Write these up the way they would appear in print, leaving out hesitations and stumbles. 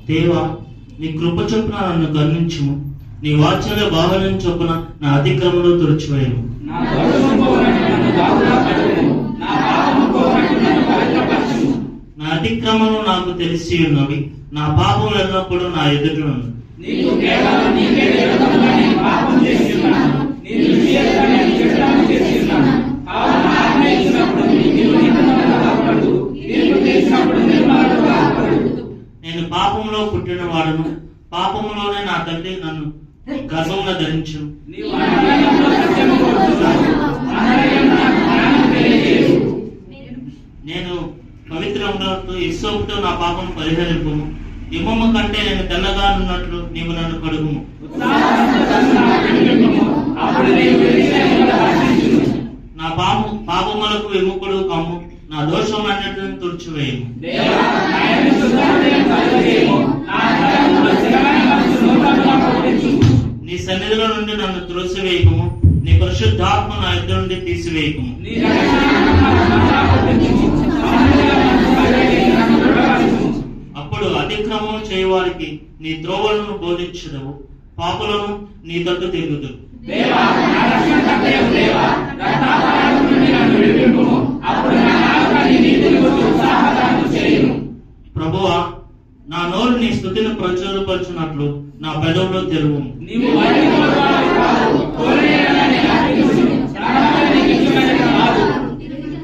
దేవా, నీ కృప చొప్పున నన్ను కరుణించుము. నీ వాత్సల్య బాహుళ్యం చొప్పున నా అతిక్రమములు తుడిచివేయము. నా అతిక్రమము నాకు తెలిసి ఉన్నవి, నా పాపం ఎల్లప్పుడూ నా ఎదుట ఉంది. నేను పాపంలో పుట్టిన వాడును, పాపములోనే నా తండ్రి నన్ను గర్భంగా ధరించు. నేను పవిత్రముతో ఇస్సోపుతో నా పాపం పరిహరింపుము. హిమము కంటే నేను తెల్లగా ఉన్నట్లు నీవు నన్ను కడుగుము. నా పాపములకు విముఖుడు కమ్ము, నా దోషం అన్నిటిని తుడిచివేయము. నీ సన్నిధిలో నుండి నన్ను త్రోసివేయకము, నీ పరిశుద్ధాత్మ నా ఇద్దరు నుండి తీసివేయకము. అప్పుడు అతిక్రమం చేయవారికి నీ త్రోవలను బోధించదవు, పాపులను నీ తట్టు తిరుగుదు. ప్రభువా, నా నోరు నీ స్థుతిని ప్రచురపరచున్నట్లు నా పెదవులు తెరువు.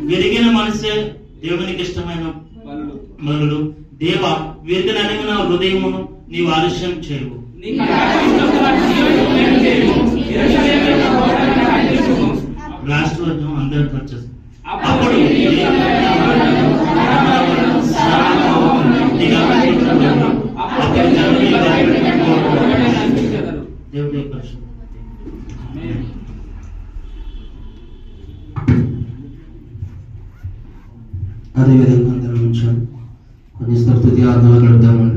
విరిగిన మనసే దేవునికి ఇష్టమైన బలులు. దేవా, వీరికి నలిగిన హృదయమును నీవు ఆలస్యం చేయవు. లాస్ట్ వర్గం అందరికి వచ్చేసి అప్పుడు దేవుడి పరిశుద్ధ అదేవిధంగా అందరం ఉంచాలి. కొన్ని స్తుతి ఆరాధనలు గడుపుదామండి.